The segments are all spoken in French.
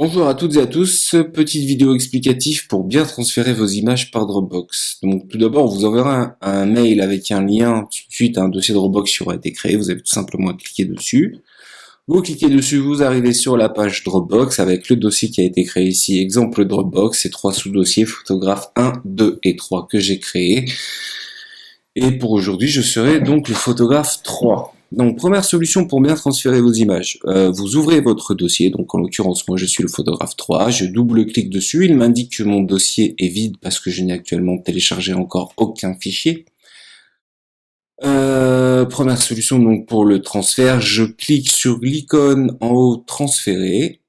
Bonjour à toutes et à tous, petite vidéo explicative pour bien transférer vos images par Dropbox. Donc tout d'abord, on vous enverra un mail avec un lien suite à un dossier Dropbox qui aura été créé, vous avez tout simplement à cliquer dessus. Vous cliquez dessus, vous arrivez sur la page Dropbox avec le dossier qui a été créé ici, exemple Dropbox, et 3 sous-dossiers, photographe 1, 2 et 3 que j'ai créés. Et pour aujourd'hui, je serai donc le photographe 3. Donc, première solution pour bien transférer vos images. Vous ouvrez votre dossier, donc en l'occurrence, moi je suis le photographe 3, je double-clique dessus, il m'indique que mon dossier est vide parce que je n'ai actuellement téléchargé encore aucun fichier. Première solution donc pour le transfert, je clique sur l'icône en haut transférer.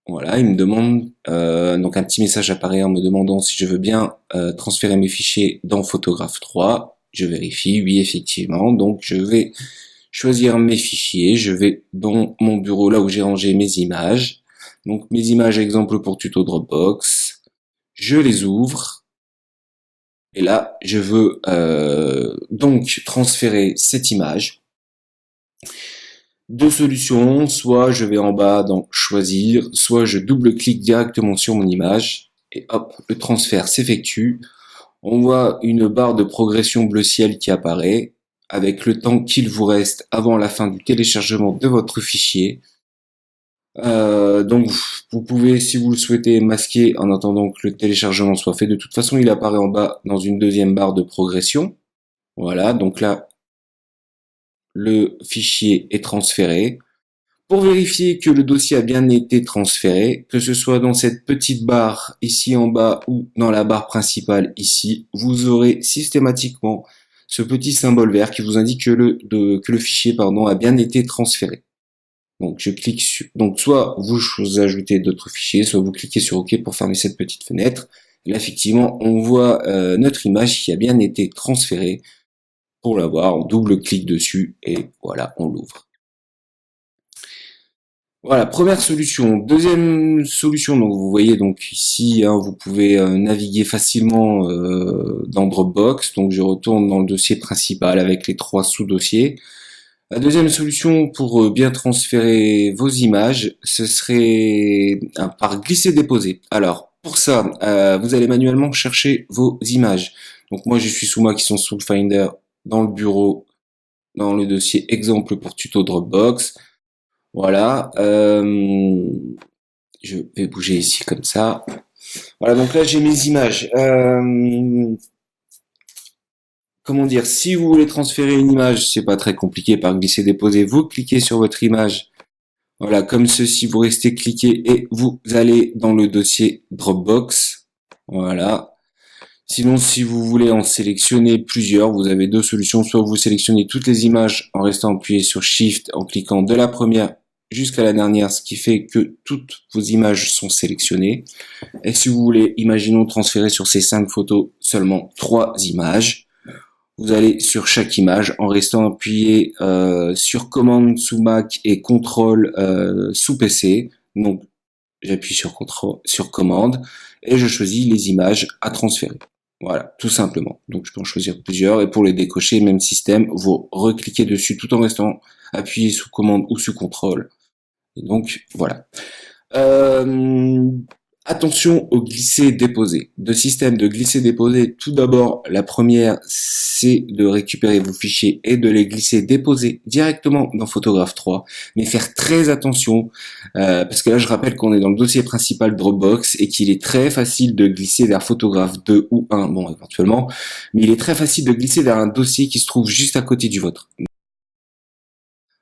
Voilà, il me demande, donc un petit message apparaît en me demandant si je veux bien transférer mes fichiers dans Photographe 3. Je vérifie, oui effectivement, donc je vais choisir mes fichiers, je vais dans mon bureau là où j'ai rangé mes images. Donc mes images exemple pour tuto Dropbox, je les ouvre. Et là, je veux donc transférer cette image. Deux solutions, soit je vais en bas dans choisir, soit je double-clique directement sur mon image et hop, le transfert s'effectue. On voit une barre de progression bleu ciel qui apparaît avec le temps qu'il vous reste avant la fin du téléchargement de votre fichier. Donc vous pouvez, si vous le souhaitez, masquer en attendant que le téléchargement soit fait. De toute façon, il apparaît en bas dans une deuxième barre de progression. Voilà, donc là, le fichier est transféré. Pour vérifier que le dossier a bien été transféré, que ce soit dans cette petite barre ici en bas ou dans la barre principale ici, vous aurez systématiquement ce petit symbole vert qui vous indique que le fichier a bien été transféré. Donc je clique sur, donc soit vous ajoutez d'autres fichiers, soit vous cliquez sur OK pour fermer cette petite fenêtre. Et là effectivement on voit notre image qui a bien été transférée. Pour l'avoir, on double-clique dessus et voilà, on l'ouvre. Voilà, première solution. Deuxième solution, donc vous voyez donc ici, vous pouvez naviguer facilement dans Dropbox. Donc je retourne dans le dossier principal avec les 3 sous-dossiers. La deuxième solution pour bien transférer vos images, ce serait par glisser-déposer. Alors pour ça, vous allez manuellement chercher vos images. Donc moi je suis sous Mac qui sont sous le Finder dans le bureau, dans le dossier exemple pour tuto Dropbox. Voilà, je vais bouger ici comme ça. Voilà, donc là j'ai mes images. Comment dire, si vous voulez transférer une image, c'est pas très compliqué par glisser-déposer. Vous cliquez sur votre image. Voilà, comme ceci, vous restez cliqué et vous allez dans le dossier Dropbox. Voilà. Sinon, si vous voulez en sélectionner plusieurs, vous avez deux solutions. Soit vous sélectionnez toutes les images en restant appuyé sur Shift, en cliquant de la première jusqu'à la dernière, ce qui fait que toutes vos images sont sélectionnées. Et si vous voulez, imaginons transférer sur ces 5 photos seulement 3 images, vous allez sur chaque image en restant appuyé sur commande sous Mac et contrôle sous PC. Donc, j'appuie sur commande et je choisis les images à transférer. Voilà, tout simplement. Donc je peux en choisir plusieurs et pour les décocher, même système, vous recliquez dessus tout en restant appuyé sous commande ou sous contrôle. Et donc voilà. Attention au glisser-déposer. Deux systèmes de glisser-déposer. Tout d'abord, la première, c'est de récupérer vos fichiers et de les glisser-déposer directement dans Photographe 3. Mais faire très attention, parce que là, je rappelle qu'on est dans le dossier principal Dropbox et qu'il est très facile de glisser vers Photographe 2 ou 1, bon, éventuellement, mais il est très facile de glisser vers un dossier qui se trouve juste à côté du vôtre.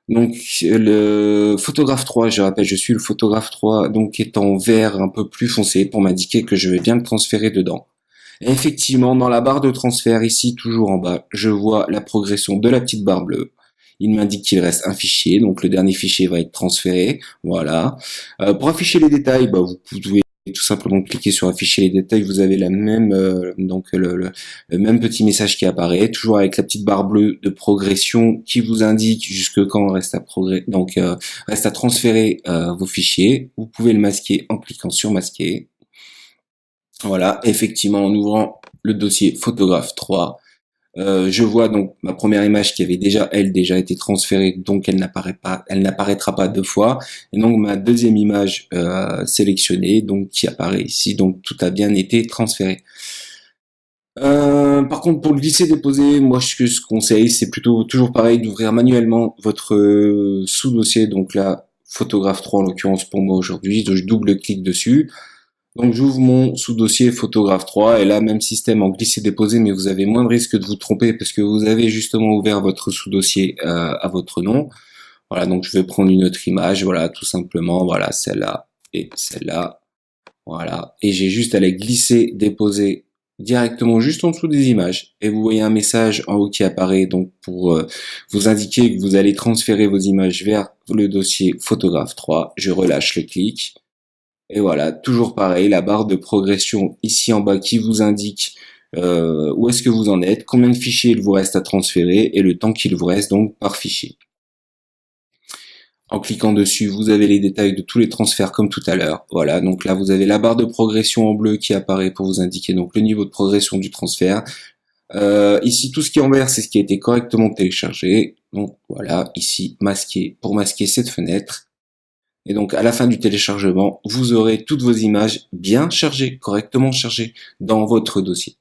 Donc le photographe 3, je rappelle, je suis le photographe 3, donc est en vert un peu plus foncé pour m'indiquer que je vais bien le transférer dedans. Et effectivement, dans la barre de transfert, ici, toujours en bas, je vois la progression de la petite barre bleue. Il m'indique qu'il reste un fichier, donc le dernier fichier va être transféré. Voilà. Pour afficher les détails, vous pouvez tout simplement cliquer sur afficher les détails, vous avez la même le même petit message qui apparaît, toujours avec la petite barre bleue de progression qui vous indique jusque quand reste à transférer vos fichiers. Vous pouvez le masquer en cliquant sur masquer. Voilà, effectivement en ouvrant le dossier photographe 3, Je vois donc ma première image qui avait déjà été transférée, donc elle n'apparaîtra pas deux fois. Et donc ma deuxième image sélectionnée, donc qui apparaît ici, donc tout a bien été transféré. Par contre, pour le glisser-déposer, moi, ce que je conseille, c'est plutôt toujours pareil d'ouvrir manuellement votre sous-dossier. Donc là, photographe 3 en l'occurrence pour moi aujourd'hui. Donc je double-clique dessus. Donc j'ouvre mon sous-dossier photographe 3 et là, même système en glisser-déposer, mais vous avez moins de risque de vous tromper parce que vous avez justement ouvert votre sous-dossier à votre nom. Voilà, donc je vais prendre une autre image, voilà, tout simplement, voilà, celle-là et celle-là. Voilà. Et j'ai juste à les glisser, déposer directement juste en dessous des images. Et vous voyez un message en haut qui apparaît donc pour vous indiquer que vous allez transférer vos images vers le dossier photographe 3. Je relâche le clic. Et voilà, toujours pareil, la barre de progression ici en bas qui vous indique où est-ce que vous en êtes, combien de fichiers il vous reste à transférer et le temps qu'il vous reste donc par fichier. En cliquant dessus, vous avez les détails de tous les transferts comme tout à l'heure. Voilà, donc là vous avez la barre de progression en bleu qui apparaît pour vous indiquer donc le niveau de progression du transfert. Ici, tout ce qui est en vert, c'est ce qui a été correctement téléchargé. Donc voilà, ici, masqué pour masquer cette fenêtre. Et donc à la fin du téléchargement, vous aurez toutes vos images bien chargées, correctement chargées dans votre dossier.